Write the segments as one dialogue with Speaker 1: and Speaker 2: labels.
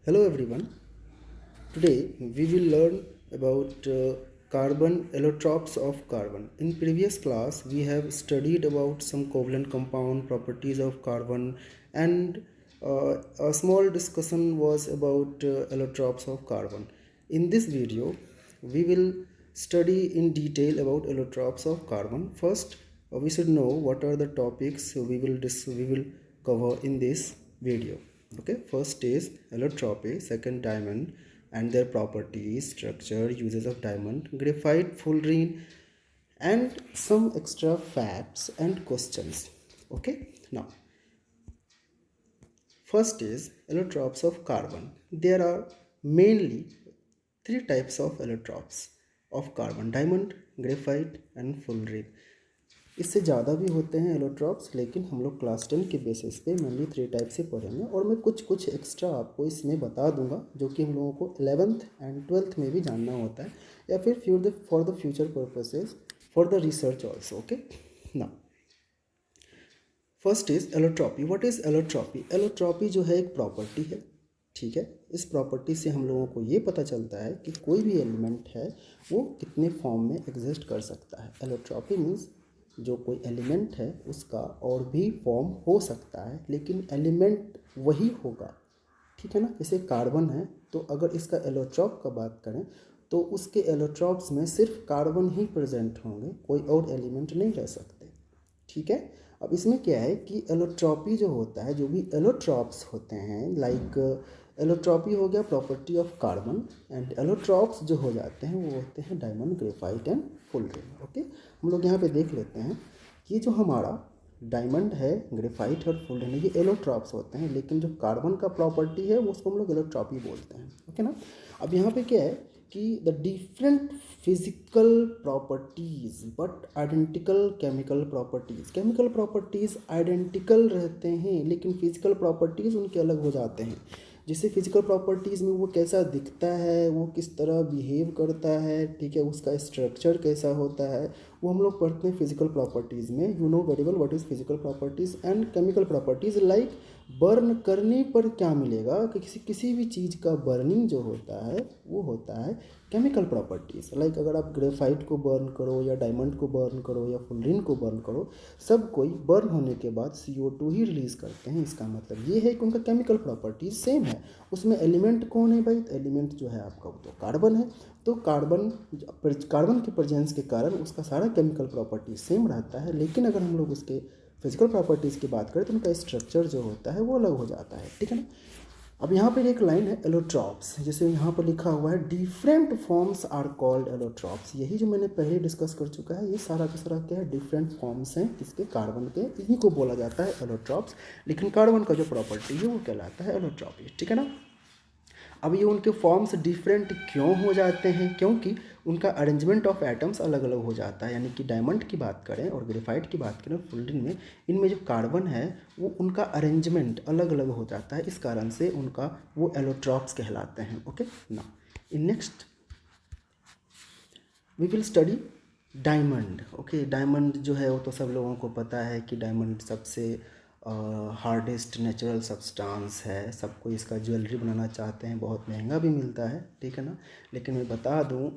Speaker 1: Hello everyone. Today we will learn about carbon allotropes of carbon. In previous class we have studied about some covalent compound properties of carbon and a small discussion was about allotropes of carbon. In this video we will study in detail about allotropes of carbon. First we should know what are the topics we will cover in this video. Okay, first is allotropy, second diamond and their properties, structure, uses of diamond, graphite, fullerene, and some extra facts and questions. Okay, now first is allotropes of carbon. There are mainly three types of allotropes of carbon: diamond, graphite and fullerene. इससे ज़्यादा भी होते हैं allotropes, लेकिन हम लोग class 10 के basis पे मेनली थ्री टाइप से पढ़ेंगे और मैं कुछ एक्स्ट्रा आपको इसमें बता दूंगा जो कि हम लोगों को 11th एंड 12th में भी जानना होता है या फिर for the future purposes for the research also. Okay, ना first is allotropy. What is allotropy? Allotropy जो है एक प्रॉपर्टी है. ठीक है, इस प्रॉपर्टी से हम लोगों को ये पता चलता है कि कोई भी एलिमेंट है वो कितने फॉर्म में एग्जिस्ट कर सकता है. एलोट्रॉपी मीन्स जो कोई एलिमेंट है उसका और भी फॉर्म हो सकता है लेकिन एलिमेंट वही होगा. ठीक है ना, जैसे कार्बन है तो अगर इसका एलोट्रॉप का बात करें तो उसके एलोट्रॉप्स में सिर्फ कार्बन ही प्रेजेंट होंगे, कोई और एलिमेंट नहीं रह सकते. ठीक है, अब इसमें क्या है कि एलोट्रॉपी जो होता है, जो भी एलोट्रॉप्स होते हैं, लाइक एलोट्रॉपी हो गया property of carbon and allotropes जो हो जाते हैं वो होते हैं डायमंड, ग्रेफाइट एंड फुलरेन. ओके, हम लोग यहाँ पे देख लेते हैं कि जो हमारा डायमंड है, ग्रेफाइट और फुलरेन है, ये एलोट्रॉप्स होते हैं, लेकिन जो कार्बन का प्रॉपर्टी है वो उसको हम लोग एलोट्रॉपी बोलते हैं. ओके ना, अब यहाँ पे क्या है कि the different physical properties but identical chemical properties. Chemical properties identical रहते हैं लेकिन फिजिकल प्रॉपर्टीज उनके अलग हो जाते हैं. जैसे फिजिकल प्रॉपर्टीज़ में वो कैसा दिखता है, वो किस तरह बिहेव करता है, ठीक है, उसका स्ट्रक्चर कैसा होता है, वो हम लोग पढ़ते हैं फिजिकल प्रॉपर्टीज़ में. You know very well what is physical properties. And chemical properties like burn करने पर क्या मिलेगा कि किसी भी चीज़ का बर्निंग जो होता है वो होता है केमिकल प्रॉपर्टीज़. लाइक अगर आप ग्रेफाइट को बर्न करो या डायमंड को बर्न करो या फुलरीन को बर्न करो, सब कोई बर्न होने के बाद CO2 ही रिलीज़ करते हैं. इसका मतलब ये है कि उनका केमिकल प्रॉपर्टीज़ सेम है. उसमें एलिमेंट कौन है भाई? एलिमेंट जो है आपका वो तो कार्बन है. तो कार्बन के प्रेजेंस के कारण उसका सारा केमिकल प्रॉपर्टीज सेम रहता है, लेकिन अगर हम लोग उसके फिजिकल प्रॉपर्टीज़ की बात करें तो उनका स्ट्रक्चर जो होता है वो अलग हो जाता है. ठीक है ना. अब यहाँ पर एक लाइन है एलोट्रॉप्स, जैसे यहाँ पर लिखा हुआ है different forms are called allotropes. यही जो मैंने पहले डिस्कस कर चुका है, ये सारा का सारा क्या है, डिफरेंट फॉर्म्स हैं किसके, कार्बन के. इन्हीं को बोला जाता है एलोट्रॉप्स, लेकिन कार्बन का जो प्रॉपर्टी है वो कहलाता है एलोट्रॉपी. ठीक है ना. अब ये उनके फॉर्म्स डिफरेंट क्यों हो जाते हैं? क्योंकि उनका अरेंजमेंट ऑफ एटम्स अलग अलग हो जाता है. यानी कि डायमंड की बात करें और ग्रेफाइट की बात करें, फुलरीन में, इनमें जो कार्बन है वो उनका अरेंजमेंट अलग अलग हो जाता है. इस कारण से उनका वो एलोट्रॉप्स कहलाते हैं. ओके, ना in next we will study diamond. Okay, diamond जो है वो तो सब लोगों को पता है कि डायमंड सबसे हार्डेस्ट नेचुरल सब्सटेंस है. सबको इसका ज्वेलरी बनाना चाहते हैं, बहुत महंगा भी मिलता है. ठीक है ना. लेकिन मैं बता दूं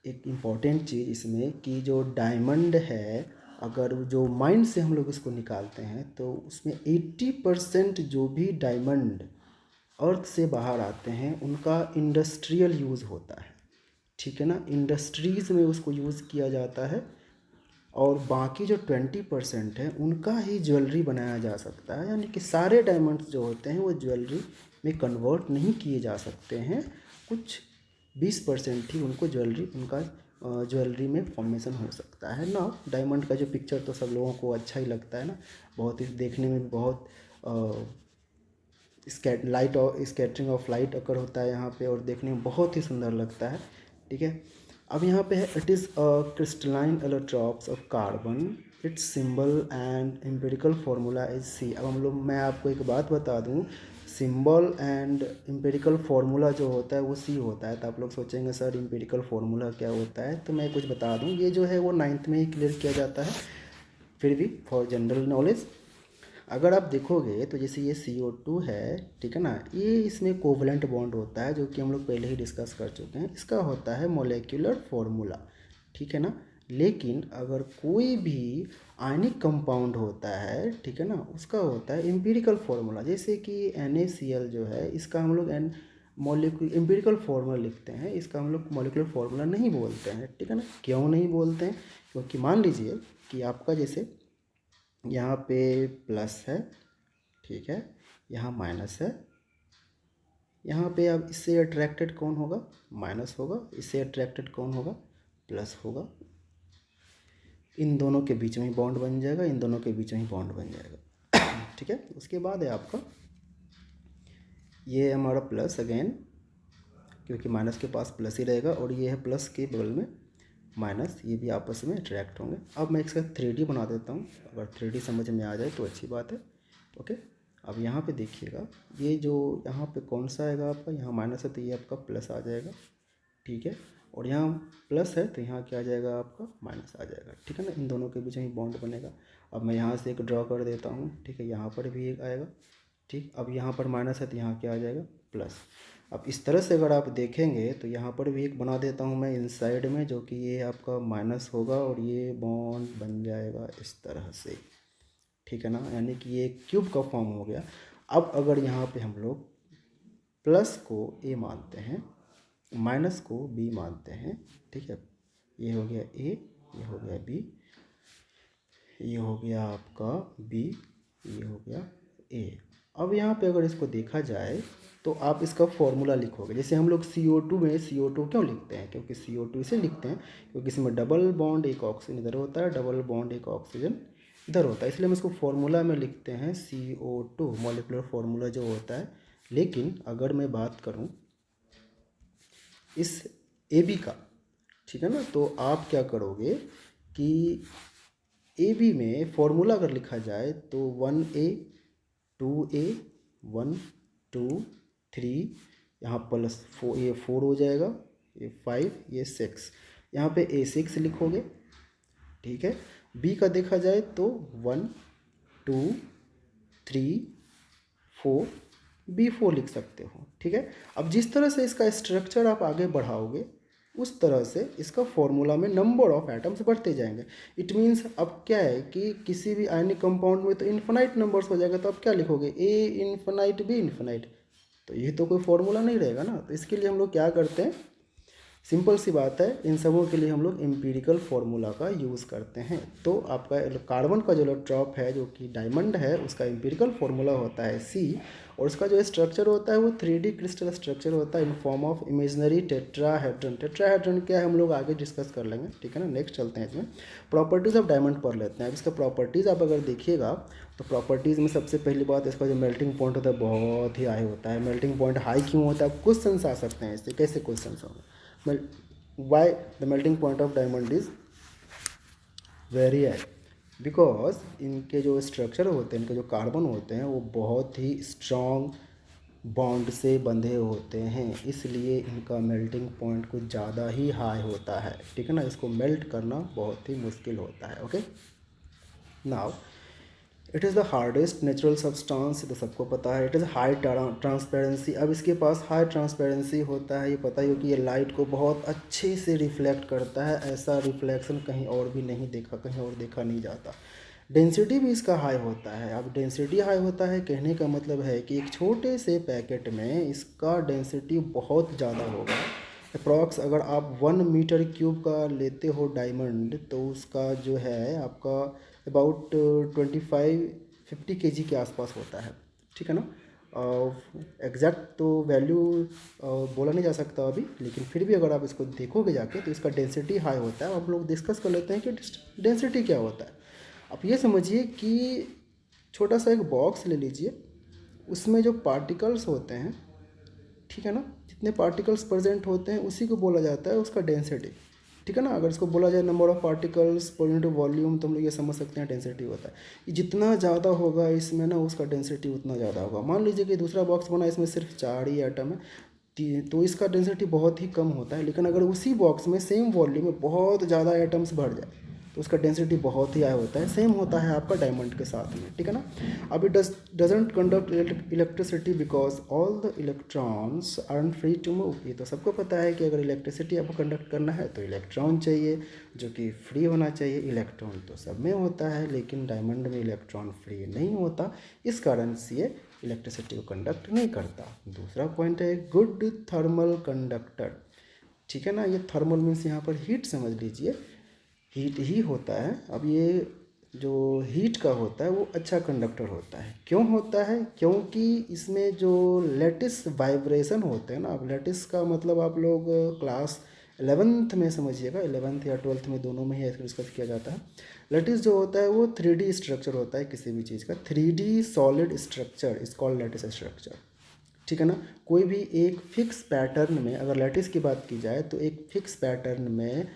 Speaker 1: एक इम्पॉर्टेंट चीज़ इसमें कि जो डायमंड है, अगर जो माइंड से हम लोग इसको निकालते हैं तो उसमें 80% जो भी डायमंड अर्थ से बाहर आते हैं उनका इंडस्ट्रियल यूज़ होता है. ठीक है ना, इंडस्ट्रीज़ में उसको यूज़ किया जाता है और बाकी जो 20% है उनका ही ज्वेलरी बनाया जा सकता है. यानी कि सारे डायमंड्स जो होते हैं वो ज्वेलरी में कन्वर्ट नहीं किए जा सकते हैं. कुछ 20% ही उनको उनका ज्वेलरी में फॉर्मेशन हो सकता है ना. डायमंड का जो पिक्चर तो सब लोगों को अच्छा ही लगता है ना, बहुत ही देखने में बहुत लाइट और स्कैटरिंग ऑफ लाइट अकर होता है यहाँ पे और देखने में बहुत ही सुंदर लगता है. ठीक है. अब यहाँ पे है it is a crystalline allotropes of carbon, it's symbol and empirical formula is C. अब मैं आपको एक बात बता दूँ, सिंबल एंड एम्पिरिकल फार्मूला जो होता है वो C होता है. तो आप लोग सोचेंगे सर एम्पिरिकल फार्मूला क्या होता है, तो मैं कुछ बता दूँ. ये जो है वो 9th में ही क्लियर किया जाता है, फिर भी फॉर जनरल नॉलेज. अगर आप देखोगे तो जैसे ये CO2 है, ठीक है ना, ये इसमें कोवलेंट बॉन्ड होता है जो कि हम लोग पहले ही डिस्कस कर चुके हैं। इसका होता है मोलेक्युलर फॉर्मूला, ठीक है ना। लेकिन अगर कोई भी आयनिक कंपाउंड होता है, ठीक है ना, उसका होता है एम्पिरिकल फार्मूला। जैसे कि NaCl जो है, इसका हम लोग एम्पिरिकल फार्मूला लिखते हैं, इसका हम लोग मॉलिक्यूलर फार्मूला नहीं बोलते हैं, ठीक है ना। क्यों नहीं बोलते हैं? क्योंकि मान लीजिए कि आपका जैसे यहाँ पे प्लस है, ठीक है, यहाँ माइनस है, यहाँ पे अब इससे अट्रैक्टेड कौन होगा? माइनस होगा। इससे अट्रैक्टेड कौन होगा? प्लस होगा। इन दोनों के बीच में ही बॉन्ड बन जाएगा, इन दोनों के बीच में ही बॉन्ड बन जाएगा, ठीक है। उसके बाद है आपका ये हमारा प्लस अगेन, क्योंकि माइनस के पास प्लस ही रहेगा, और ये है प्लस के बगल में माइनस, ये भी आपस में अट्रैक्ट होंगे। अब मैं इसका 3D बना देता हूँ, अगर 3D समझ में आ जाए तो अच्छी बात है। ओके, अब यहाँ पे देखिएगा, ये जो यहाँ पे कौन सा आएगा आपका, यहाँ माइनस है तो ये आपका प्लस आ जाएगा, ठीक है। और यहाँ प्लस है तो यहाँ क्या आ जाएगा? आपका माइनस आ जाएगा, ठीक है ना। इन दोनों के बीच में बॉन्ड बनेगा। अब मैं यहाँ से एक ड्रॉ कर देता हूँ, ठीक है, यहाँ पर भी एक आएगा, ठीक। अब यहाँ पर माइनस है तो यहाँ क्या आ जाएगा? प्लस। अब इस तरह से अगर आप देखेंगे तो यहाँ पर भी एक बना देता हूँ मैं इनसाइड में, जो कि ये आपका माइनस होगा और ये बॉन्ड बन जाएगा इस तरह से, ठीक है ना। यानी कि ये क्यूब का फॉर्म हो गया। अब अगर यहाँ पे हम लोग प्लस को A मानते हैं, माइनस को B मानते हैं, ठीक है, ये हो गया A, ये हो गया B, ये हो गया आपका B, ये हो गया A। अब यहाँ पे अगर इसको देखा जाए तो आप इसका फॉर्मूला लिखोगे। जैसे हम लोग CO2 में CO2 क्यों लिखते हैं? क्योंकि CO2 इसे लिखते हैं क्योंकि इसमें डबल बॉन्ड एक ऑक्सीजन इधर होता है, डबल बॉन्ड एक ऑक्सीजन इधर होता है, इसलिए हम इसको फॉर्मूला में लिखते हैं CO2, मॉलिक्यूलर फार्मूला जो होता है। लेकिन अगर मैं बात करूँ इस AB का, ठीक है ना, तो आप क्या करोगे कि AB में फॉर्मूला अगर लिखा जाए तो 1A 2A 1 2 3, यहाँ प्लस 4, ये 4 हो जाएगा, ये 5, ये 6, यहाँ पे A6 लिखोगे, ठीक है। B का देखा जाए तो 1 2 3 4, B4 लिख सकते हो, ठीक है। अब जिस तरह से इसका स्ट्रक्चर आप आगे बढ़ाओगे उस तरह से इसका फॉर्मूला में नंबर ऑफ एटम्स बढ़ते जाएंगे। इट मीन्स अब क्या है कि किसी भी आयनिक कंपाउंड में तो इन्फिनाइट नंबर्स हो जाएगा, तो अब क्या लिखोगे? A इन्फिनाइट B इन्फिनाइट, तो ये तो कोई फॉर्मूला नहीं रहेगा ना। तो इसके लिए हम लोग क्या करते हैं, सिंपल सी बात है, इन सबों के लिए हम लोग एम्पिरिकल फार्मूला का यूज़ करते हैं। तो आपका कार्बन का जो इलेक्ट्रॉप है जो कि डायमंड है, उसका एम्पिरिकल फार्मूला होता है C, और उसका जो स्ट्रक्चर होता है वो 3D क्रिस्टल स्ट्रक्चर होता है इन form of imaginary tetrahedron. Tetrahedron क्या है हम लोग आगे डिस्कस कर लेंगे, ठीक है ना। नेक्स्ट चलते हैं इसमें प्रॉपर्टीज़ ऑफ डायमंड पढ़ लेते हैं। अब इसका प्रॉपर्टीज़ आप अगर देखिएगा तो प्रॉपर्टीज़ में सबसे पहली बात, इसका जो मेल्टिंग पॉइंट होता है बहुत ही हाई होता है। मेल्टिंग पॉइंट हाई क्यों होता है? क्वेश्चन आ सकते हैं इससे, कैसे क्वेश्चन होंगे? Why the melting point of diamond is very high? Because इनके जो स्ट्रक्चर होते हैं, इनके जो कार्बन होते हैं वो बहुत ही स्ट्रॉन्ग बॉन्ड से बंधे होते हैं, इसलिए इनका मेल्टिंग पॉइंट कुछ ज़्यादा ही हाई होता है, ठीक है ना। इसको मेल्ट करना बहुत ही मुश्किल होता है। Okay, now it is the hardest natural substance, तो सबको पता है। इट इज़ हाई ट्रांसपेरेंसी, अब इसके पास हाई ट्रांसपेरेंसी होता है, ये पता ही हो कि ये लाइट को बहुत अच्छे से रिफ्लेक्ट करता है। ऐसा रिफ्लेक्शन कहीं और भी नहीं देखा, कहीं और देखा नहीं जाता। डेंसिटी भी इसका हाई होता है। अब डेंसिटी हाई होता है कहने का मतलब है कि एक छोटे से पैकेट में इसका डेंसिटी बहुत ज़्यादा होगा। अप्रॉक्स अगर आप 1 मीटर क्यूब का लेते हो डायमंड, तो उसका जो है आपका अबाउट 25-50 kg के आसपास होता है, ठीक है ना। एग्जैक्ट तो वैल्यू बोला नहीं जा सकता अभी, लेकिन फिर भी अगर आप इसको देखोगे जाके तो इसका डेंसिटी हाई होता है। अब लोग डिस्कस कर लेते हैं कि डेंसिटी क्या होता है। आप ये समझिए कि छोटा सा एक बॉक्स ले लीजिए, उसमें जो पार्टिकल्स होते हैं, ठीक है ना, जितने पार्टिकल्स प्रेजेंट होते हैं उसी को बोला जाता है उसका डेंसिटी, ठीक है ना। अगर इसको बोला जाए number of particles per unit volume, तो हम लोग ये समझ सकते हैं डेंसिटी होता है। ये जितना ज़्यादा होगा इसमें ना, उसका डेंसिटी उतना ज़्यादा होगा। मान लीजिए कि दूसरा बॉक्स बना, इसमें सिर्फ 4 ही आइटम है, तो इसका डेंसिटी बहुत ही कम होता है। लेकिन अगर उसी बॉक्स में सेम वॉल्यूम में बहुत ज़्यादा आइटम्स भर जाए, तो उसका डेंसिटी बहुत ही हाई होता है। सेम होता है आपका डायमंड के साथ में, ठीक है ना। अब it doesn't conduct electricity because all the electrons are free to move. ये तो सबको पता है कि अगर इलेक्ट्रिसिटी आपको कंडक्ट करना है तो इलेक्ट्रॉन चाहिए जो कि फ्री होना चाहिए। इलेक्ट्रॉन तो सब में होता है लेकिन डायमंड में इलेक्ट्रॉन फ्री नहीं होता, इस कारण से ये इलेक्ट्रिसिटी को कंडक्ट नहीं करता। दूसरा पॉइंट है गुड थर्मल कंडक्टर, ठीक है ना। ये थर्मल मीन्स यहाँ पर हीट समझ लीजिए, हीट ही होता है। अब ये जो हीट का होता है वो अच्छा कंडक्टर होता है। क्यों होता है? क्योंकि इसमें जो लेटिस वाइब्रेशन होते हैं ना, अब लेटिस का मतलब आप लोग क्लास 11th में समझिएगा, 11th या 12th में दोनों में ही इसको डिस्कस किया जाता है। लेटिस जो होता है वो 3D स्ट्रक्चर होता है किसी भी चीज़ का, 3D solid structure is called lattice structure, ठीक है ना। कोई भी एक फिक्स पैटर्न में, अगर लैटिस की बात की जाए तो एक फिक्स पैटर्न में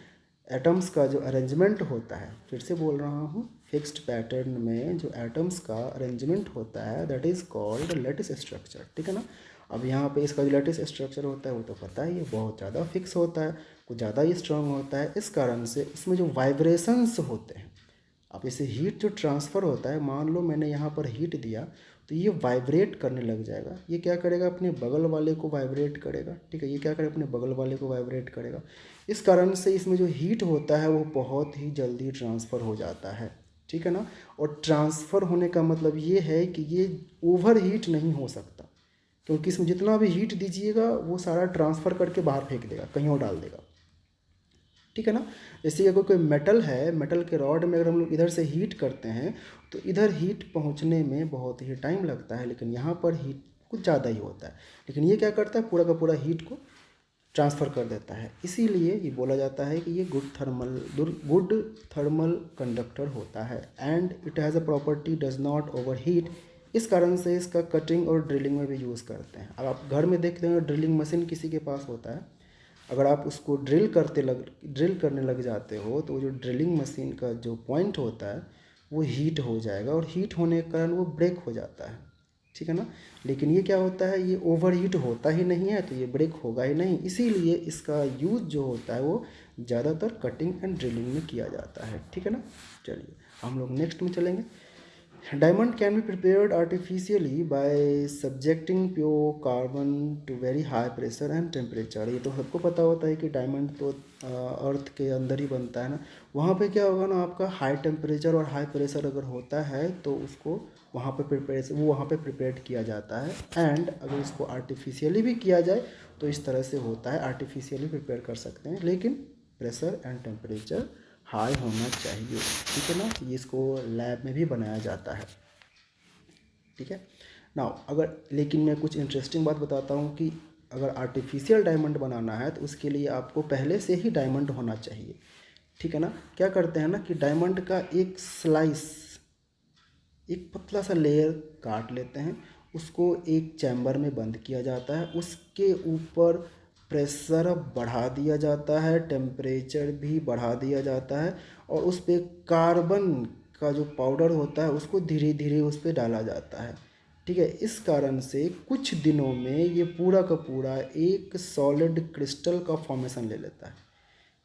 Speaker 1: एटम्स का जो अरेंजमेंट होता है, फिर से बोल रहा हूँ, फिक्स्ड पैटर्न में जो एटम्स का अरेंजमेंट होता है that is called lattice structure, ठीक है ना। अब यहाँ पे इसका जो लैटिस स्ट्रक्चर होता है वो तो पता ही है, बहुत ज़्यादा फिक्स होता है, कुछ ज़्यादा ही स्ट्रांग होता है। इस कारण से इसमें जो वाइब्रेशंस होते हैं, अब इसे हीट जो ट्रांसफ़र होता है, मान लो मैंने यहाँ पर हीट दिया तो ये वाइब्रेट करने लग जाएगा। ये क्या करेगा? अपने बगल वाले को वाइब्रेट करेगा, ठीक है। ये क्या करेगा? अपने बगल वाले को वाइब्रेट करेगा। इस कारण से इसमें जो हीट होता है वो बहुत ही जल्दी ट्रांसफ़र हो जाता है, ठीक है ना। और ट्रांसफ़र होने का मतलब ये है कि ये ओवर हीट नहीं हो सकता, क्योंकि इसमें जितना भी हीट दीजिएगा वो सारा ट्रांसफ़र करके बाहर फेंक देगा, कहीं और डाल देगा, ठीक है ना। जैसे अगर कोई मेटल है, मेटल के रॉड में अगर हम लोग इधर से हीट करते हैं तो इधर हीट पहुंचने में बहुत ही टाइम लगता है, लेकिन यहाँ पर हीट कुछ ज़्यादा ही होता है। लेकिन ये क्या करता है? पूरा का पूरा हीट को ट्रांसफ़र कर देता है। इसीलिए ये बोला जाता है कि ये गुड थर्मल कंडक्टर होता है। And it has a property does not over heat. इस कारण से इसका कटिंग और ड्रिलिंग में भी यूज़ करते हैं। अब आप घर में देखते हैं ड्रिलिंग मशीन किसी के पास होता है, अगर आप उसको ड्रिल करने लग जाते हो तो जो ड्रिलिंग मशीन का जो पॉइंट होता है वो हीट हो जाएगा, और हीट होने के कारण वो ब्रेक हो जाता है, ठीक है ना। लेकिन ये क्या होता है? ये ओवर हीट होता ही नहीं है तो ये ब्रेक होगा ही नहीं। इसीलिए इसका यूज़ जो होता है वो ज़्यादातर कटिंग एंड ड्रिलिंग में किया जाता है, ठीक है ना। चलिए हम लोग नेक्स्ट में चलेंगे। Diamond can be prepared artificially by subjecting pure carbon to very high pressure and temperature। ये तो सबको पता होता है कि डायमंड तो अर्थ के अंदर ही बनता है ना। वहाँ पे क्या होगा ना, आपका हाई टेम्परेचर और हाई प्रेशर अगर होता है तो उसको वहाँ पे प्रिपेयर किया जाता है। एंड अगर इसको आर्टिफिशियली भी किया जाए तो इस तरह से होता है, आर्टिफिशियली प्रिपेयर कर सकते हैं, लेकिन प्रेशर एंड टेम्परेचर हाई होना चाहिए, ठीक है ना। ये इसको लैब में भी बनाया जाता है, ठीक है ना। अगर लेकिन मैं कुछ इंटरेस्टिंग बात बताता हूँ कि अगर आर्टिफिशियल डायमंड बनाना है तो उसके लिए आपको पहले से ही डायमंड होना चाहिए, ठीक है ना। क्या करते हैं ना कि डायमंड का एक स्लाइस, एक पतला सा लेयर काट लेते हैं, उसको एक चैम्बर में बंद किया जाता है, उसके ऊपर प्रेशर बढ़ा दिया जाता है, टेम्परेचर भी बढ़ा दिया जाता है, और उस पर कार्बन का जो पाउडर होता है उसको धीरे धीरे उस पर डाला जाता है, ठीक है। इस कारण से कुछ दिनों में ये पूरा का पूरा एक सॉलिड क्रिस्टल का फॉर्मेशन ले लेता है,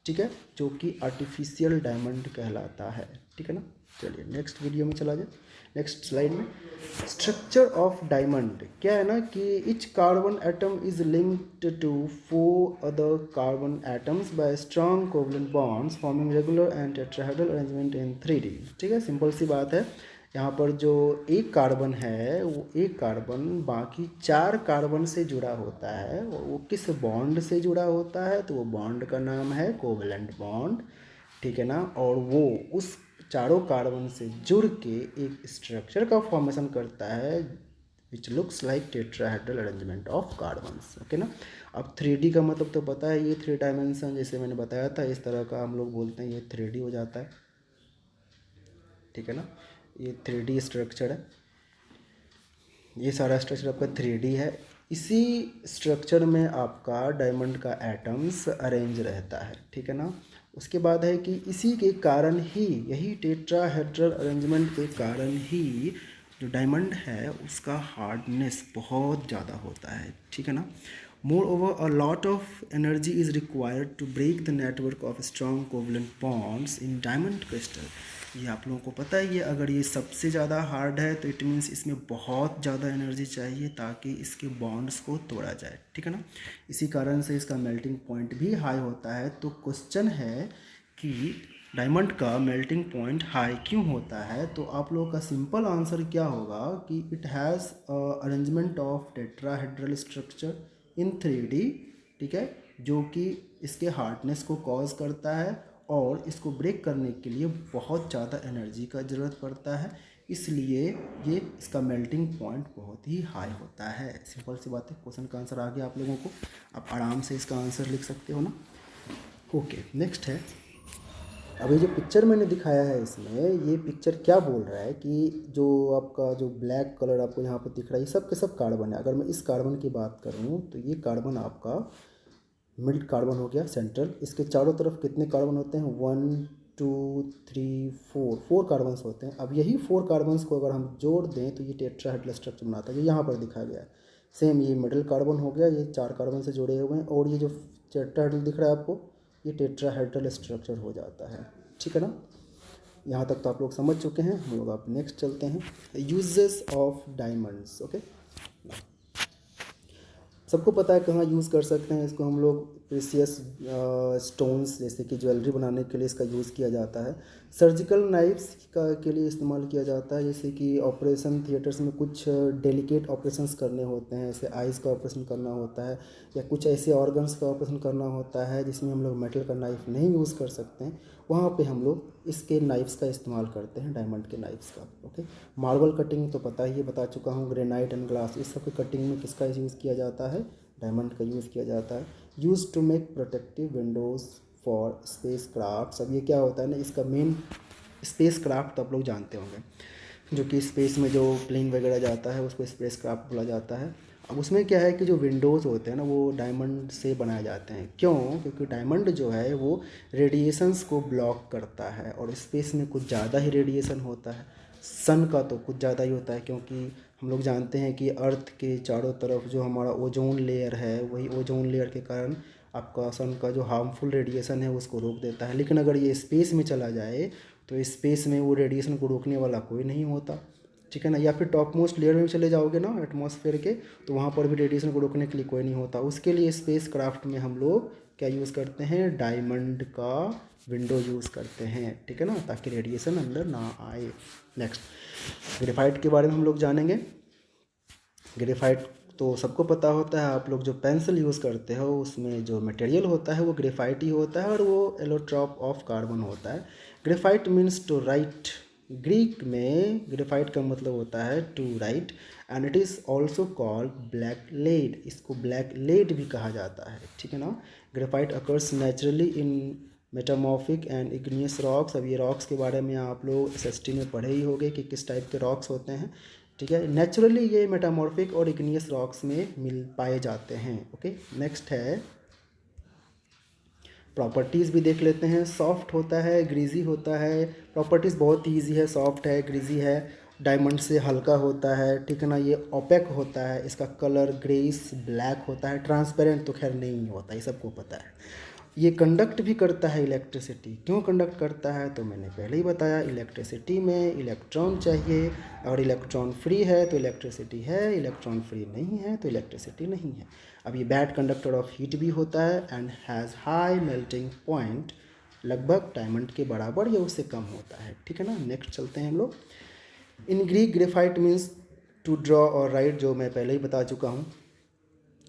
Speaker 1: ठीक है, जो कि आर्टिफिशियल डायमंड कहलाता है, ठीक है ना। चलिए नेक्स्ट वीडियो में चला जाए, नेक्स्ट स्लाइड में। स्ट्रक्चर ऑफ डायमंड क्या है ना कि each carbon atom is linked to 4 other carbon atoms by strong covalent bonds forming regular and tetrahedral arrangement in 3D, ठीक है। सिंपल सी बात है। यहाँ पर जो एक कार्बन है वो एक कार्बन बाकी 4 कार्बन से जुड़ा होता है। वो किस बॉन्ड से जुड़ा होता है? तो वो बॉन्ड का नाम है कोवलेंट बॉन्ड, ठीक है ना। और वो उस चारों कार्बन से जुड़ के एक स्ट्रक्चर का फॉर्मेशन करता है which looks like tetrahedral arrangement of carbons, okay ना। अब 3D का मतलब तो पता है, ये 3 डायमेंशन जैसे मैंने बताया था इस तरह का हम लोग बोलते हैं, ये 3D हो जाता है, ठीक है ना। ये 3D स्ट्रक्चर है, ये सारा स्ट्रक्चर आपका 3D है। इसी स्ट्रक्चर में आपका डायमंड का एटम्स अरेंज रहता है, ठीक है ना। उसके बाद है कि इसी के कारण ही, यही टेट्राहेड्रल अरेंजमेंट के कारण ही जो डायमंड है उसका हार्डनेस बहुत ज़्यादा होता है, ठीक है ना। Moreover a lot of energy is required to break the network of strong covalent bonds in diamond crystal. ये आप लोगों को पता ही है, अगर ये सबसे ज़्यादा हार्ड है तो इट मीन्स इसमें बहुत ज़्यादा एनर्जी चाहिए ताकि इसके बॉन्ड्स को तोड़ा जाए, ठीक है ना। इसी कारण से इसका मेल्टिंग पॉइंट भी हाई होता है। तो क्वेश्चन है कि डायमंड का मेल्टिंग पॉइंट हाई क्यों होता है, तो आप लोगों का सिंपल आंसर क्या होगा कि it has arrangement of tetrahedral structure in 3D, ठीक है, जो कि इसके हार्डनेस को कॉज करता है और इसको ब्रेक करने के लिए बहुत ज़्यादा एनर्जी का ज़रूरत पड़ता है, इसलिए ये इसका मेल्टिंग पॉइंट बहुत ही हाई होता है। सिंपल सी बात है, क्वेश्चन का आंसर आ गया आप लोगों को, आप आराम से इसका आंसर लिख सकते हो ना। ओके, नेक्स्ट है, अभी जो पिक्चर मैंने दिखाया है इसमें, ये पिक्चर क्या बोल रहा है कि जो आपका जो ब्लैक कलर आपको यहाँ पर दिख रहा है, ये सब के सब कार्बन है। अगर मैं इस कार्बन की बात करूँ तो ये कार्बन आपका मिड कार्बन हो गया सेंट्रल। इसके चारों तरफ कितने कार्बन होते हैं, 1 2 3 4 कार्बन्स होते हैं। अब यही 4 कार्बन्स को अगर हम जोड़ दें तो ये टेट्राहेड्रल स्ट्रक्चर बनाता है, जो यहाँ पर दिखाया गया है। सेम ये मिडिल कार्बन हो गया, ये 4 कार्बन से जुड़े हुए हैं, और ये जो टेट्राहेड्रल दिख रहा है आपको, ये टेट्राहेड्रल स्ट्रक्चर हो जाता है, ठीक है ना। यहाँ तक तो आप लोग समझ चुके हैं। हम लोग आप नेक्स्ट चलते हैं, यूजेस ऑफ डायमंड्स। ओके, सबको पता है कहाँ यूज़ कर सकते हैं इसको हम लोग, प्रीसियस स्टोन्स जैसे कि ज्वेलरी बनाने के लिए इसका यूज़ किया जाता है। सर्जिकल नाइफ्स का के लिए इस्तेमाल किया जाता है, जैसे कि ऑपरेशन थिएटर्स में कुछ डेलिकेट ऑपरेशंस करने होते हैं, जैसे आइज़ का ऑपरेशन करना होता है या कुछ ऐसे ऑर्गन्स का ऑपरेशन करना होता है जिसमें हम लोग मेटल का नाइफ नहीं यूज़ कर सकते हैं, वहाँ पे हम लोग इसके नाइफ्स का इस्तेमाल करते हैं, डायमंड के नाइफ्स का। ओके, मार्बल कटिंग तो पता ही है, बता चुका हूँ, ग्रेनाइट एंड ग्लास, इस सब की कटिंग में किसका यूज़ किया जाता है, डायमंड का यूज़ किया जाता है। Use to make protective windows for spacecraft. अब ये क्या होता है ना, इसका मेन स्पेस क्राफ्ट तो आप लोग जानते होंगे, जो कि स्पेस में जो प्लेन वगैरह जाता है उसको स्पेस क्राफ्ट बोला जाता है। अब उसमें क्या है कि जो विंडोज़ होते हैं ना वो डायमंड से बनाए जाते हैं। क्यों? क्योंकि डायमंड जो है वो रेडिएशंस को ब्लॉक करता है, और स्पेस में कुछ ज़्यादा ही रेडिएशन होता है, सन का तो कुछ ज़्यादा ही होता है, क्योंकि हम लोग जानते हैं कि अर्थ के चारों तरफ जो हमारा ओजोन लेयर है, वही ओजोन लेयर के कारण आपका सन का जो हार्मफुल रेडिएशन है उसको रोक देता है। लेकिन अगर ये स्पेस में चला जाए तो स्पेस में वो रेडिएशन को रोकने वाला कोई नहीं होता, ठीक है ना। या फिर टॉप मोस्ट लेयर में चले जाओगे ना एटमॉस्फेयर के, तो वहाँ पर भी रेडिएशन को रोकने के लिए कोई नहीं होता। उसके लिए स्पेस क्राफ्ट में हम लोग क्या यूज़ करते हैं, डायमंड का विंडो यूज़ करते हैं, ठीक है ना, ताकि रेडिएशन अंदर ना आए। नेक्स्ट, ग्रेफाइट के बारे में हम लोग जानेंगे। ग्रेफाइट तो सबको पता होता है, आप लोग जो पेंसिल यूज़ करते हो उसमें जो मटेरियल होता है वो ग्रेफाइट ही होता है, और वो एलोट्रॉप ऑफ कार्बन होता है। Graphite means to write, Greek में ग्रेफाइट का मतलब होता है to write, and it is also called black lead, इसको ब्लैक लेड भी कहा जाता है, ठीक है ना। Graphite occurs naturally in metamorphic and igneous rocks. अब ये रॉक्स के बारे में आप लोग SST में पढ़े ही होंगे कि किस टाइप के रॉक्स होते हैं, ठीक है। नेचुरली ये मेटामॉर्फिक और इग्नियस रॉक्स में मिल पाए जाते हैं। ओके, नेक्स्ट है, प्रॉपर्टीज़ भी देख लेते हैं। सॉफ्ट होता है, ग्रीजी होता है, प्रॉपर्टीज़ बहुत ईजी है, सॉफ्ट है, ग्रीजी है, डायमंड से हल्का होता है, ठीक है ना। ये ओपेक होता है, इसका कलर ग्रेस ब्लैक होता है, ट्रांसपेरेंट तो खैर नहीं होता, ये सबको पता है। ये कंडक्ट भी करता है इलेक्ट्रिसिटी। क्यों कंडक्ट करता है, तो मैंने पहले ही बताया, इलेक्ट्रिसिटी में इलेक्ट्रॉन चाहिए, और इलेक्ट्रॉन फ्री है तो इलेक्ट्रिसिटी है, इलेक्ट्रॉन फ्री नहीं है तो इलेक्ट्रिसिटी नहीं है। अब ये बैड कंडक्टर ऑफ हीट भी होता है, and has high melting point, लगभग डायमंड के बराबर या उससे कम होता है, ठीक है ना। नेक्स्ट चलते हैं हम लोग। In Greek graphite means to draw और राइट, जो मैं पहले ही बता चुका हूँ।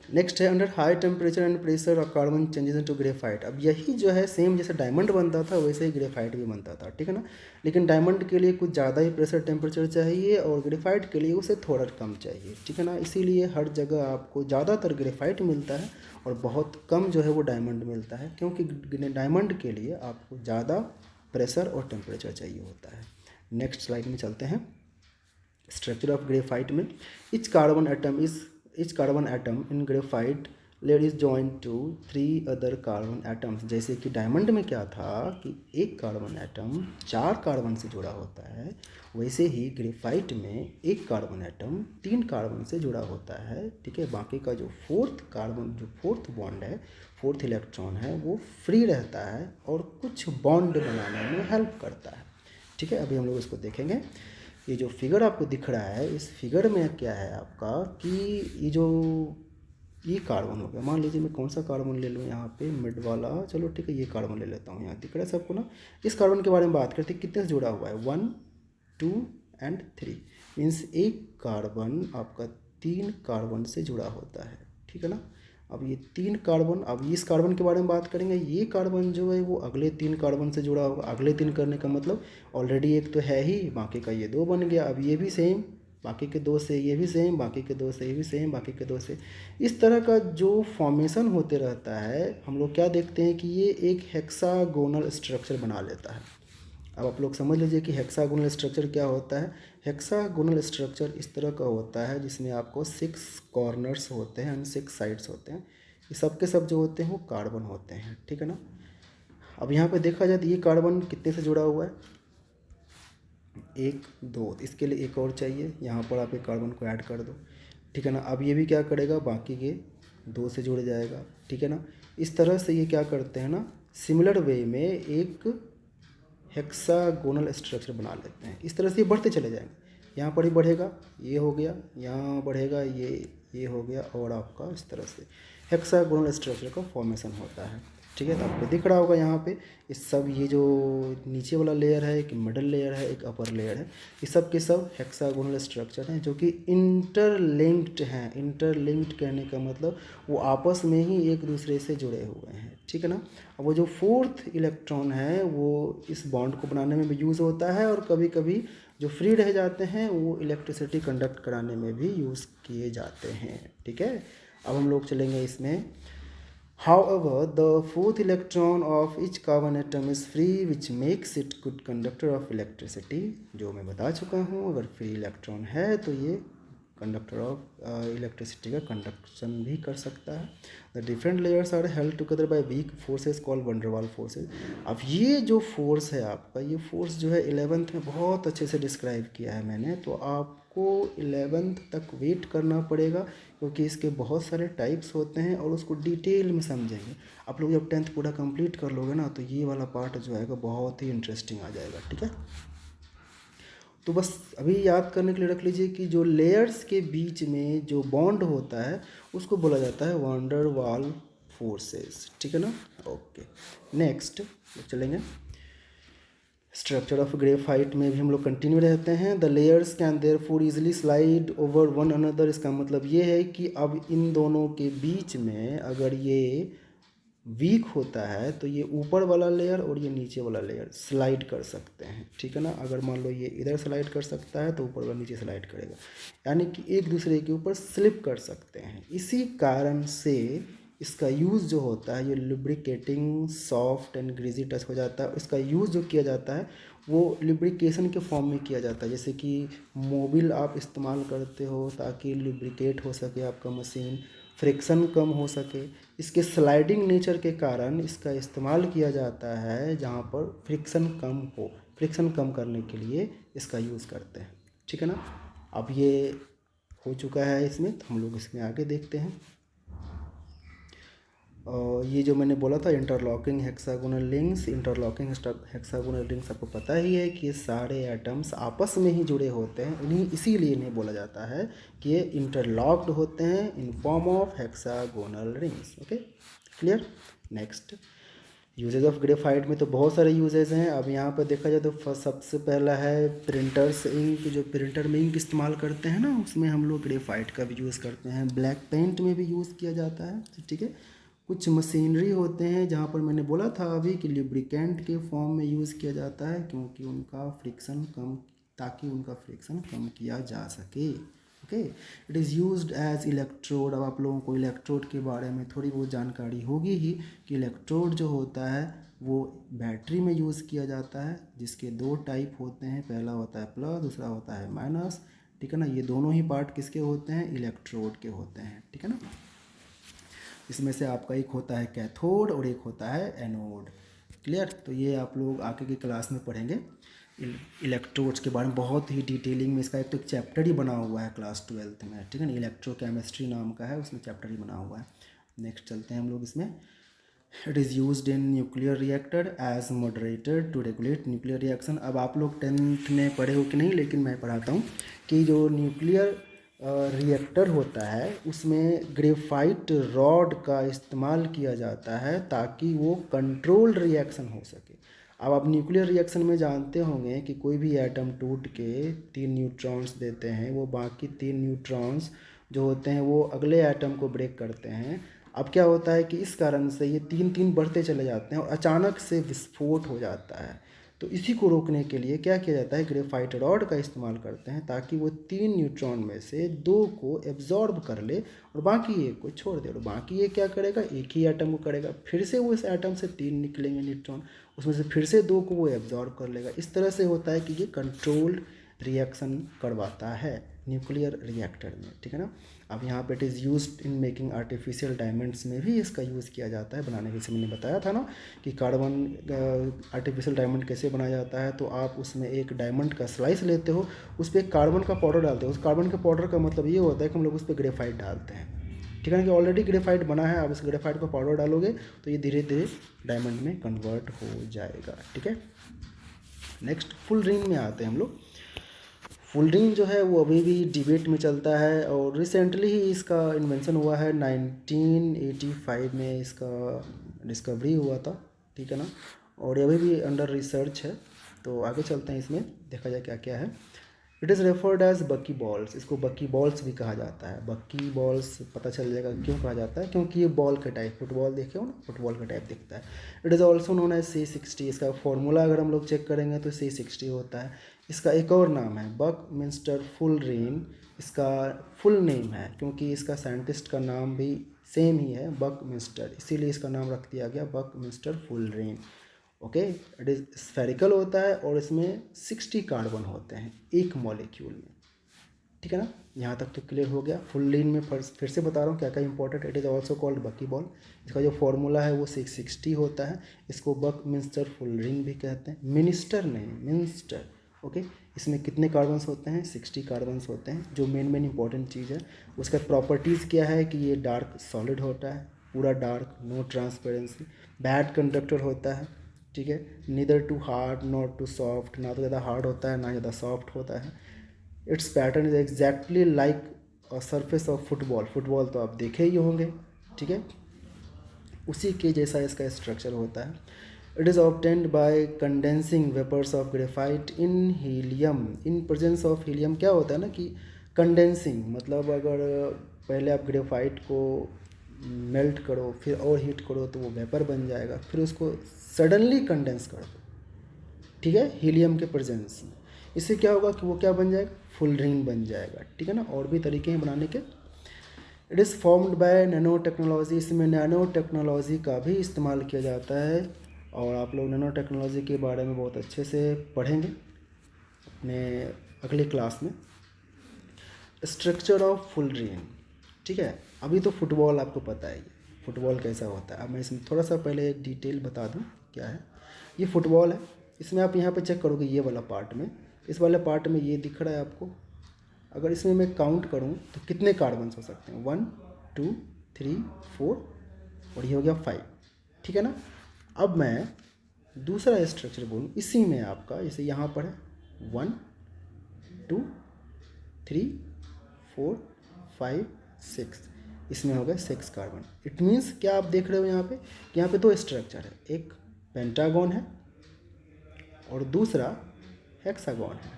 Speaker 1: नेक्स्ट है, under high temperature and pressure और कार्बन चेंजेस इनटू ग्रेफाइट। अब यही जो है सेम जैसे डायमंड बनता था वैसे ही ग्रेफाइट भी बनता था, ठीक है ना। लेकिन डायमंड के लिए कुछ ज़्यादा ही प्रेशर टेम्परेचर चाहिए और ग्रेफाइट के लिए उसे थोड़ा कम चाहिए, ठीक है ना। इसीलिए हर जगह आपको ज़्यादातर ग्रेफाइट मिलता है और बहुत कम जो है वो डायमंड मिलता है, क्योंकि डायमंड के लिए आपको ज़्यादा प्रेशर और टेम्परेचर चाहिए होता है। नेक्स्ट स्लाइड में चलते हैं। स्ट्रक्चर ऑफ ग्रेफाइट में, each carbon atom in graphite layer is join to 3 other carbon atoms. जैसे कि डायमंड में क्या था कि एक कार्बन एटम 4 कार्बन से जुड़ा होता है, वैसे ही ग्रेफाइट में एक कार्बन एटम 3 कार्बन से जुड़ा होता है। ठीक है, बाकी का जो फोर्थ बॉन्ड है, फोर्थ इलेक्ट्रॉन है, वो फ्री रहता है और कुछ बॉन्ड बनाने में हेल्प करता है। ठीक है, अभी हम लोग इसको देखेंगे। ये जो फिगर आपको दिख रहा है, इस फिगर में क्या है आपका कि ये कार्बन हो गया। मान लीजिए मैं कौन सा कार्बन ले लूँ यहाँ पे, मिड वाला, चलो ठीक है ये कार्बन ले लेता हूँ। यहाँ दिख रहा है सबको ना। इस कार्बन के बारे में बात करते हैं, कितने से जुड़ा हुआ है, 1 2 एंड 3। मीन्स एक कार्बन आपका 3 कार्बन से जुड़ा होता है। ठीक है ना। अब ये 3 कार्बन, अब इस कार्बन के बारे में बात करेंगे। ये कार्बन जो है वो अगले 3 कार्बन से जुड़ा होगा। अगले 3 करने का मतलब ऑलरेडी एक तो है ही, बाकी का ये 2 बन गया। अब ये भी सेम, बाकी के 2 से ये भी सेम, बाकी के 2 से ये भी सेम, बाकी के 2 से। इस तरह का जो फॉर्मेशन होते रहता है, हम लोग क्या देखते हैं कि ये एक हेक्सागोनल स्ट्रक्चर बना लेता है। अब आप लोग समझ लीजिए कि हेक्सागोनल स्ट्रक्चर क्या होता है। हेक्सागोनल स्ट्रक्चर इस तरह का होता है जिसमें आपको 6 कॉर्नर्स होते हैं एंड 6 साइड्स होते हैं। ये सब के सब जो होते हैं वो कार्बन होते हैं। ठीक है ना। अब यहाँ पे देखा जाए तो ये कार्बन कितने से जुड़ा हुआ है, 1 2। इसके लिए एक और चाहिए, यहाँ पर आप एक कार्बन को ऐड कर दो। ठीक है ना। अब ये भी क्या करेगा, बाकी के 2 से जुड़ जाएगा। ठीक है ना। इस तरह से ये क्या करते हैं ना, सिमिलर वे में एक हेक्सागोनल स्ट्रक्चर बना लेते हैं। इस तरह से ये बढ़ते चले जाएंगे। यहाँ पर ही बढ़ेगा, ये हो गया, यहाँ बढ़ेगा, ये हो गया, और आपका इस तरह से हेक्सागोनल स्ट्रक्चर का फॉर्मेशन होता है। ठीक है, तो आपको दिख रहा होगा यहाँ पे इस सब, ये जो नीचे वाला लेयर है, एक मिडल लेयर है, एक अपर लेयर है, ये सब के सब हेक्सागोनल स्ट्रक्चर हैं जो कि इंटरलिंक्ड हैं। इंटरलिंक्ड कहने का मतलब वो आपस में ही एक दूसरे से जुड़े हुए हैं। ठीक है ना। अब वो जो फोर्थ इलेक्ट्रॉन है वो इस बॉन्ड को बनाने में भी यूज़ होता है, और कभी कभी जो फ्री रह जाते हैं वो इलेक्ट्रिसिटी कंडक्ट कराने में भी यूज़ किए जाते हैं। ठीक है, अब हम लोग चलेंगे इसमें। However, the fourth electron of each carbon atom is free, which makes it good conductor of electricity। जो मैं बता चुका हूँ, अगर फ्री इलेक्ट्रॉन है तो ये कंडक्टर ऑफ इलेक्ट्रिसिटी का कंडक्शन भी कर सकता है। The different layers are held together by weak forces called van der Waal forces. अब ये जो फोर्स है आपका, ये फोर्स जो है 11th में बहुत अच्छे से डिस्क्राइब किया है मैंने, तो आपको 11th तक वेट करना पड़ेगा, क्योंकि इसके बहुत सारे टाइप्स होते हैं और उसको डिटेल में समझेंगे। आप लोग जब 10th पूरा कंप्लीट कर लोगे ना, तो ये वाला पार्ट जो है बहुत ही इंटरेस्टिंग आ जाएगा। ठीक है, तो बस अभी याद करने के लिए रख लीजिए कि जो लेयर्स के बीच में जो बॉन्ड होता है उसको बोला जाता है वंडर वाल फोर्सेस। ठीक है ना। ओके, नेक्स्ट चलेंगे। स्ट्रक्चर ऑफ ग्रेफाइट में भी हम लोग कंटिन्यू रहते हैं। The layers can therefore easily slide over one another. इसका मतलब ये है कि अब इन दोनों के बीच में अगर ये वीक होता है तो ये ऊपर वाला लेयर और ये नीचे वाला लेयर स्लाइड कर सकते हैं। ठीक है ना। अगर मान लो ये इधर स्लाइड कर सकता है तो ऊपर वाला नीचे स्लाइड करेगा, यानी कि एक दूसरे के ऊपर स्लिप कर सकते हैं। इसी कारण से इसका यूज़ जो होता है, ये lubricating soft and greasy touch हो जाता है। इसका यूज़ जो किया जाता है वो लुब्रिकेशन के फॉर्म में किया जाता है। जैसे कि मोबिल आप इस्तेमाल करते हो ताकि लुब्रिकेट हो सके आपका मशीन, फ्रिक्शन कम हो सके। इसके स्लाइडिंग नेचर के कारण इसका इस्तेमाल किया जाता है जहाँ पर फ्रिक्शन कम हो। फ्रिक्शन कम करने के लिए इसका यूज़ करते हैं। ठीक है ना। अब ये हो चुका है इसमें, तो हम लोग इसमें आगे देखते हैं। और ये जो मैंने बोला था interlocking hexagonal links, interlocking hexagonal links आपको पता ही है कि ये सारे एटम्स आपस में ही जुड़े होते हैं। इसीलिए इन्हें बोला जाता है कि ये इंटरलॉक्ड होते हैं in form of hexagonal rings. Okay, clear. Next, uses of graphite में तो बहुत सारे यूजेज हैं। अब यहाँ पर देखा जाए तो सबसे पहला है प्रिंटर्स इंक। जो प्रिंटर में इंक इस्तेमाल करते हैं ना, उसमें हम लोग ग्रेफाइट का भी यूज़ करते हैं। ब्लैक पेंट में भी यूज़ किया जाता है। ठीक है। कुछ मशीनरी होते हैं जहाँ पर मैंने बोला था अभी कि लुब्रिकेंट के फॉर्म में यूज़ किया जाता है, क्योंकि उनका फ्रिक्शन कम, ताकि उनका फ्रिक्शन कम किया जा सके। Okay, it is used as electrode. अब आप लोगों को इलेक्ट्रोड के बारे में थोड़ी बहुत जानकारी होगी ही कि इलेक्ट्रोड जो होता है वो बैटरी में यूज़ किया जाता है, जिसके 2 टाइप होते हैं। पहला होता है प्लस, दूसरा होता है माइनस। ठीक है ना। ये दोनों ही पार्ट किसके होते हैं, इलेक्ट्रोड के होते हैं। ठीक है ना। इसमें से आपका एक होता है कैथोड और एक होता है एनोड। क्लियर? तो ये आप लोग आगे की क्लास में पढ़ेंगे इलेक्ट्रोड्स के बारे में बहुत ही डिटेलिंग में। इसका एक तो एक चैप्टर ही बना हुआ है क्लास 12th में, ठीक है ना, इलेक्ट्रोकेमिस्ट्री नाम का है, उसमें चैप्टर ही बना हुआ है। नेक्स्ट चलते हैं हम लोग इसमें। It is used in nuclear reactor as moderator to regulate nuclear reaction. अब आप लोग 10th में पढ़े हो कि नहीं, लेकिन मैं पढ़ाता हूँ कि जो न्यूक्लियर रिएक्टर होता है उसमें ग्रेफाइट रॉड का इस्तेमाल किया जाता है ताकि वो कंट्रोल्ड रिएक्शन हो सके। अब आप न्यूक्लियर रिएक्शन में जानते होंगे कि कोई भी एटम टूट के 3 न्यूट्रॉन्स देते हैं, वो बाकी 3 न्यूट्रॉन्स जो होते हैं वो अगले एटम को ब्रेक करते हैं। अब क्या होता है कि इस कारण से ये 3 बढ़ते चले जाते हैं और अचानक से विस्फोट हो जाता है। तो इसी को रोकने के लिए क्या किया जाता है, ग्रेफाइट रॉड का इस्तेमाल करते हैं ताकि वो 3 न्यूट्रॉन में से 2 को एब्जॉर्ब कर ले और बाकी एक को छोड़ दे। और बाकी ये क्या करेगा, एक ही एटम को करेगा, फिर से वो इस एटम से 3 निकलेंगे न्यूट्रॉन, उसमें से फिर से 2 को वो एब्जॉर्ब कर लेगा। इस तरह से होता है कि ये कंट्रोल्ड रिएक्शन करवाता है न्यूक्लियर रिएक्टर में, ठीक है ना। अब यहाँ पे it is used in making artificial diamonds में भी इसका यूज़ किया जाता है बनाने के। जैसे मैंने बताया था ना कि कार्बन आर्टिफिशियल डायमंड कैसे बनाया जाता है, तो आप उसमें एक डायमंड का स्लाइस लेते हो, उस पर एक कार्बन का पाउडर डालते हो। उस कार्बन के पाउडर का मतलब ये होता है कि हम लोग उस पर ग्रेफाइट डालते हैं, ठीक है ना, कि ऑलरेडी ग्रेफाइट बना है, आप इस ग्रेफाइट का पाउडर डालोगे तो ये धीरे धीरे डायमंड में कन्वर्ट हो जाएगा, ठीक है। नेक्स्ट फुल रिंग में आते हैं हम लोग। फुल रिंग जो है वो अभी भी डिबेट में चलता है और रिसेंटली ही इसका इन्वेंशन हुआ है, 1985 में इसका डिस्कवरी हुआ था, ठीक है ना, और ये अभी भी अंडर रिसर्च है। तो आगे चलते हैं, इसमें देखा जाए क्या क्या है। इट इज़ रेफर्ड एज बकी बॉल्स, इसको बकी बॉल्स भी कहा जाता है। बकी बॉल्स पता चल जाएगा क्यों कहा जाता है, क्योंकि ये बॉल के टाइप, फुटबॉल देखे हो ना, फुटबॉल का टाइप दिखता है। It is also known as C60, इसका फॉर्मूला अगर हम लोग चेक करेंगे तो C60 होता है। इसका एक और नाम है बकमिंस्टर फुलरीन, इसका फुल नेम है, क्योंकि इसका साइंटिस्ट का नाम भी सेम ही है बकमिंस्टर, इसीलिए इसका नाम रख दिया गया Buckminster fullerene. Okay, it is spherical होता है और इसमें 60 कार्बन होते हैं एक मॉलिक्यूल में, ठीक है ना। यहाँ तक तो क्लियर हो गया। फुलरीन में फिर से बता रहा हूँ क्या क्या important. It is also called बकी बॉल, इसका जो फॉर्मूला है वो 660 होता है। इसको बकमिंस्टर फुलरीन भी कहते हैं, मिनिस्टर नहीं, मिंस्टर। ओके, इसमें कितने कार्बन्स होते हैं, 60 कार्बन्स होते हैं। जो मेन इंपॉर्टेंट चीज़ है उसका प्रॉपर्टीज़ क्या है कि ये डार्क सॉलिड होता है, पूरा dark, no transparency, bad conductor होता है, ठीक है, neither too hard not too soft, ना तो ज़्यादा हार्ड होता है ना ज़्यादा सॉफ्ट होता है। It's pattern is exactly like a surface of football, football तो आप देखे ही होंगे, ठीक है, उसी के जैसा इसका स्ट्रक्चर होता है। It is obtained by condensing vapours of graphite in helium, in presence of helium. क्या होता है ना कि कंडेंसिंग मतलब अगर पहले आप ग्रेफाइट को मेल्ट करो फिर और हीट करो तो वो वेपर बन जाएगा, फिर उसको सडनली कंडेंस कर दो, ठीक है, हीलियम के प्रेजेंस में। इससे क्या होगा कि वो क्या बन जाएगा, फुलरीन बन जाएगा, ठीक है ना। और भी तरीके हैं बनाने के। It is formed by nano technology, इसमें नैनो टेक्नोलॉजी का भी इस्तेमाल किया जाता है और आप लोग नैनो टेक्नोलॉजी के बारे में बहुत अच्छे से पढ़ेंगे अपने अगली क्लास में। स्ट्रक्चर ऑफ फुलरीन, ठीक है। अभी तो फुटबॉल आपको पता है फुटबॉल कैसा होता है। अब मैं इसमें थोड़ा सा पहले एक डिटेल बता दूं क्या है। ये फुटबॉल है, इसमें आप यहाँ पे चेक करोगे ये वाला पार्ट में, इस वाले पार्ट में ये दिख रहा है आपको। अगर इसमें मैं काउंट करूँ तो कितने कार्बन्स हो सकते हैं, 1 2 3 4 और ये हो गया 5, ठीक है ना। अब मैं दूसरा स्ट्रक्चर बोलूँ, इसी में आपका जैसे यहाँ पर है 1 2 3 4 5 6, इसमें हो गया 6 कार्बन। इट मीन्स क्या आप देख रहे हो यहाँ पे, यहाँ पे 2 स्ट्रक्चर है, एक पेंटागन है और दूसरा हेक्सागन है,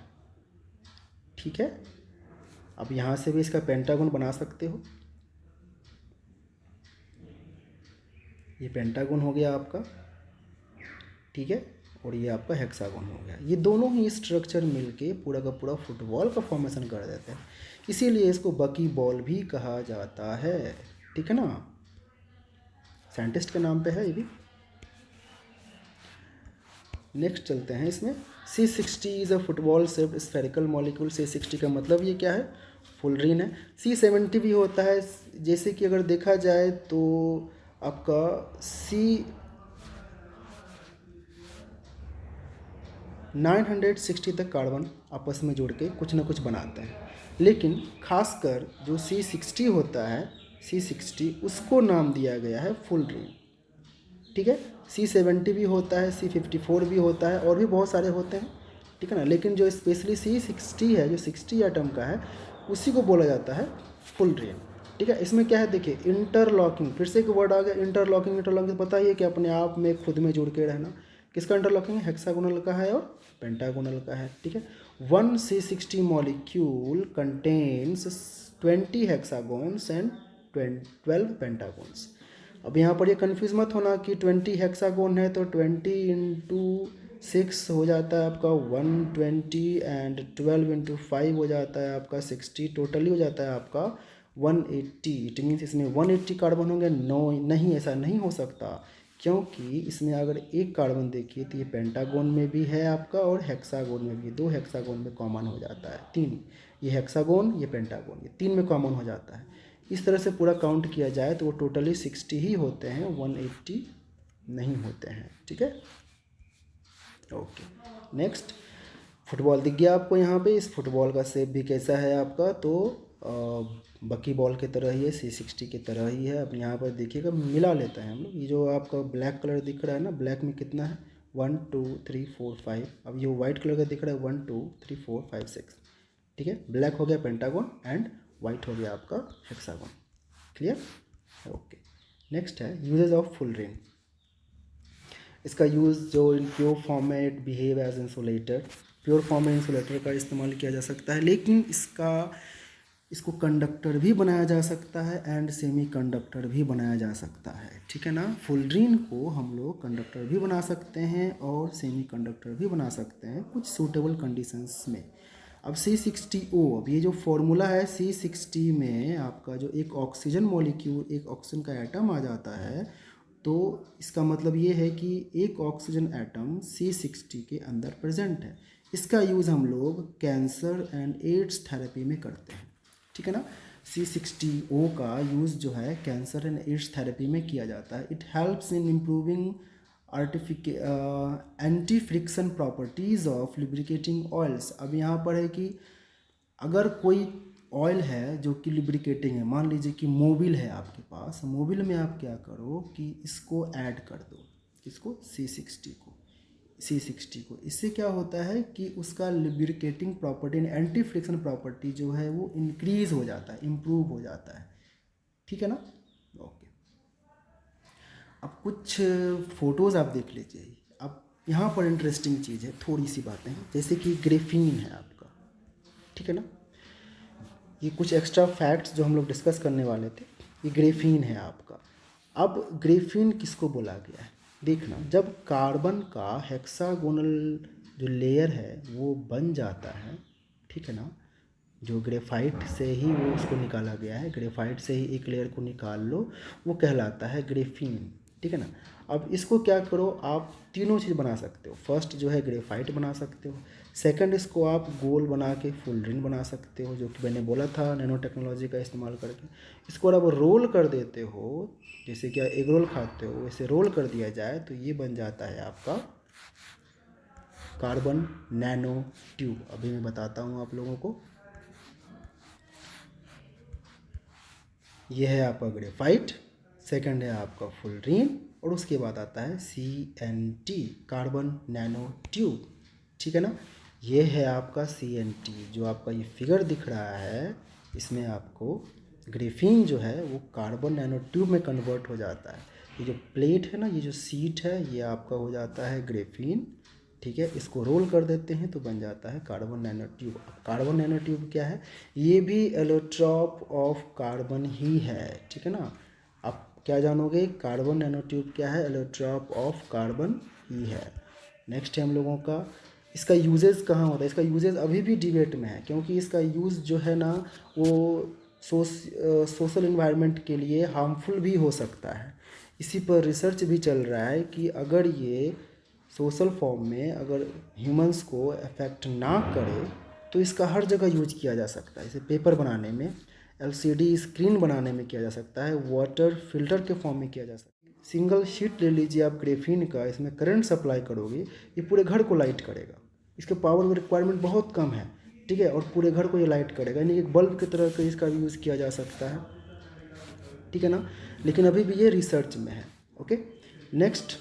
Speaker 1: ठीक है। अब यहाँ से भी इसका पेंटागन बना सकते हो, ये पेंटागन हो गया आपका, ठीक है, और ये आपका हेक्सागन हो गया। ये दोनों ही स्ट्रक्चर मिलके पूरा का पूरा फुटबॉल का फॉर्मेशन कर देते हैं, इसीलिए इसको बकी बॉल भी कहा जाता है, ठीक है ना, साइंटिस्ट के नाम पे है ये भी। नेक्स्ट चलते हैं इसमें। C60 is a football shaped spherical molecule. C60 का मतलब ये क्या है, फुलरीन है। C70 भी होता है, जैसे कि अगर देखा जाए तो आपका C960 तक कार्बन आपस में जोड़ के कुछ ना कुछ बनाते हैं, लेकिन खासकर जो C60 होता है, C60 उसको नाम दिया गया है फुलरीन। ठीक है, C70 भी होता है, C54 भी होता है, और भी बहुत सारे होते हैं, ठीक है ना, लेकिन जो स्पेशली C60 है, जो 60 एटम का है, उसी को बोला जाता है फुलरीन। ठीक है, इसमें क्या है देखिए, इंटरलॉकिंग, फिर से एक वर्ड आ गया इंटरलॉकिंग। इंटरलॉकिंग पता ही है कि अपने आप में खुद में जुड़ के रहना। किसका इंटरलॉकिंग है? हेक्सागोनल का है और पेंटागोनल का है। ठीक है, 1C60 मॉलिक्यूल कंटेन्स 20 हेक्सागोन्स एंड 12 पेंटागोन्स। अब यहाँ पर ये कन्फ्यूज़ मत होना कि 20 हेक्सागोन है तो 20 इंटू 6 हो जाता है आपका 120, एंड 12 इंटू 5 हो जाता है आपका 60, टोटली हो जाता है आपका 180। इट मीन्स इसमें 180 कार्बन होंगे। नो, नहीं, ऐसा नहीं हो सकता, क्योंकि इसमें अगर एक कार्बन देखिए तो ये पेंटागोन में भी है आपका और हेक्सागोन में भी। 2 हेक्सागोन में कॉमन हो जाता है, 3, ये हेक्सागोन, ये पेंटागोन, ये 3 में कॉमन हो जाता है। इस तरह से पूरा काउंट किया जाए तो वो टोटली 60 ही होते हैं, 180 नहीं होते हैं। ठीक है, ओके। नेक्स्ट, फुटबॉल दिख गया आपको यहाँ पे। इस फुटबॉल का शेप भी कैसा है आपका? तो बकी बॉल की तरह ही है, C60 की तरह ही है। अब यहाँ पर देखिएगा, मिला लेते हैं हम लोग। ये जो आपका ब्लैक कलर दिख रहा है ना, ब्लैक में कितना है? 1 2 3 4 5। अब ये वाइट कलर का दिख रहा है 1 2 3 4 5 6। ठीक है, ब्लैक हो गया पेंटागन एंड वाइट हो गया आपका हेक्सागन। क्लियर? ओके। नेक्स्ट है यूजेज ऑफ फुलरीन। इसका यूज़ जो इन प्योर फॉर्म में it behave as insulator, pure form में इंसुलेटर का इस्तेमाल किया जा सकता है, लेकिन इसको कंडक्टर भी बनाया जा सकता है एंड सेमी कंडक्टर भी बनाया जा सकता है। ठीक है ना, फुलरीन को हम लोग कंडक्टर भी बना सकते हैं और सेमी कंडक्टर भी बना सकते हैं कुछ सूटेबल कंडीशंस में। अब C60O, अब ये जो फॉर्मूला है C60 में आपका जो एक ऑक्सीजन मॉलिक्यूल, एक ऑक्सीजन का एटम आ जाता है, तो इसका मतलब ये है कि एक ऑक्सीजन एटम C60 के अंदर प्रेजेंट है। इसका यूज़ हम लोग कैंसर एंड एड्स थेरेपी में करते हैं। ठीक है ना, C60O का यूज़ जो है कैंसर एंड एड्स थेरेपी में किया जाता है। It helps in improving anti friction properties of lubricating oils. अब यहाँ पर है कि अगर कोई ऑयल है जो कि लिब्रिकेटिंग है, मान लीजिए कि मोबिल है आपके पास, मोबिल में आप क्या करो कि इसको ऐड कर दो, इसको C60 को। इससे क्या होता है कि उसका lubricating property, anti friction property जो है वो इंक्रीज हो जाता है, इम्प्रूव हो जाता है। ठीक है ना, ओके। अब कुछ फ़ोटोज़ आप देख लीजिए। अब यहाँ पर इंटरेस्टिंग चीज़ है, थोड़ी सी बातें हैं, जैसे कि ग्रेफीन है आपका। ठीक है ना, ये कुछ एक्स्ट्रा फैक्ट्स जो हम लोग डिस्कस करने वाले थे। ये ग्रेफीन है आपका। अब ग्रेफीन किसको बोला गया है? देखना, जब कार्बन का हेक्सागोनल जो लेयर है वो बन जाता है, ठीक है ना, जो ग्रेफाइट से ही वो उसको निकाला गया है, ग्रेफाइट से ही एक लेयर को निकाल लो, वो कहलाता है ग्रेफीन। ठीक है ना, अब इसको क्या करो, आप तीनों चीज़ बना सकते हो। फर्स्ट जो है ग्रेफाइट बना सकते हो, सेकंड इसको आप गोल बना के फुलरीन बना सकते हो, जो कि मैंने बोला था नैनो टेक्नोलॉजी का इस्तेमाल करके। इसको अब रोल कर देते हो, जैसे कि एग रोल खाते हो वैसे रोल कर दिया जाए तो ये बन जाता है आपका कार्बन नैनो ट्यूब। अभी मैं बताता हूँ आप लोगों को। यह है आपका ग्रेफाइट, सेकंड है आपका फुलरीन, और उसके बाद आता है CNT, कार्बन नैनो ट्यूब। ठीक है ना, ये है आपका CNT। जो आपका ये फिगर दिख रहा है, इसमें आपको ग्रेफीन जो है वो कार्बन नैनो ट्यूब में कन्वर्ट हो जाता है। ये जो प्लेट है ना, ये जो सीट है, ये आपका हो जाता है ग्रेफीन। ठीक है, इसको रोल कर देते हैं तो बन जाता है carbon nano tube. Carbon nano tube क्या है? ये भी एलोट्रॉप ऑफ कार्बन ही है। ठीक है ना, आप क्या जानोगे? कार्बन नैनो ट्यूब क्या है? एलोट्रॉप ऑफ कार्बन ही है। नेक्स्ट है हम लोगों का, इसका यूजेस कहाँ होता है? इसका यूजेस अभी भी डिबेट में है, क्योंकि इसका यूज़ जो है ना वो सोशल इन्वायरमेंट के लिए हार्मफुल भी हो सकता है। इसी पर रिसर्च भी चल रहा है कि अगर ये सोशल फॉर्म में अगर ह्यूमंस को अफेक्ट ना करे तो इसका हर जगह यूज किया जा सकता है। इसे पेपर बनाने में, एलसीडी स्क्रीन बनाने में किया जा सकता है, वाटर फिल्टर के फॉर्म में किया जा सकता है। सिंगल शीट ले लीजिए आप ग्रेफीन का, इसमें करंट सप्लाई करोगे, ये पूरे घर को लाइट करेगा। इसके पावर रिक्वायरमेंट बहुत कम है, ठीक है, और पूरे घर को ये लाइट करेगा, यानी एक बल्ब की तरह का इसका यूज़ किया जा सकता है, ठीक है ना। लेकिन अभी भी ये रिसर्च में है। ओके, नेक्स्ट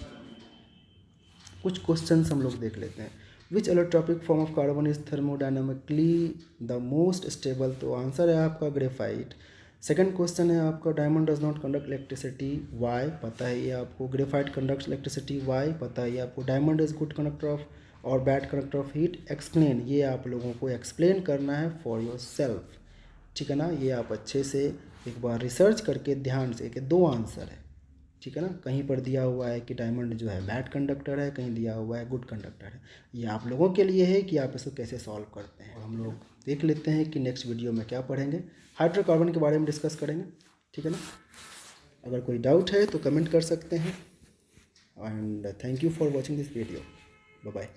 Speaker 1: कुछ क्वेश्चंस हम लोग देख लेते हैं। Which allotropic form of carbon is thermodynamically the most stable, तो आंसर है आपका ग्रेफाइट। सेकंड क्वेश्चन है आपका diamond does not conduct electricity, why, पता है ये आपको। ग्रेफाइट कंडक्ट्स इलेक्ट्रिसिटी, वाई, पता है ये आपको। Diamond is good conductor of और bad conductor of heat, explain, ये आप लोगों को एक्सप्लेन करना है फॉर योर सेल्फ, ठीक है ना। ये आप अच्छे से एक बार रिसर्च करके ध्यान से, कि 2 आंसर है, ठीक है ना। कहीं पर दिया हुआ है कि डायमंड जो है बैड कंडक्टर है, कहीं दिया हुआ है गुड कंडक्टर है। ये आप लोगों के लिए है कि आप इसको कैसे सॉल्व करते हैं। और हम लोग देख लेते हैं कि नेक्स्ट वीडियो में क्या पढ़ेंगे। हाइड्रोकार्बन के बारे में डिस्कस करेंगे, ठीक है ना। अगर कोई डाउट है तो कमेंट कर सकते हैं। And thank you for watching this video. Bye bye.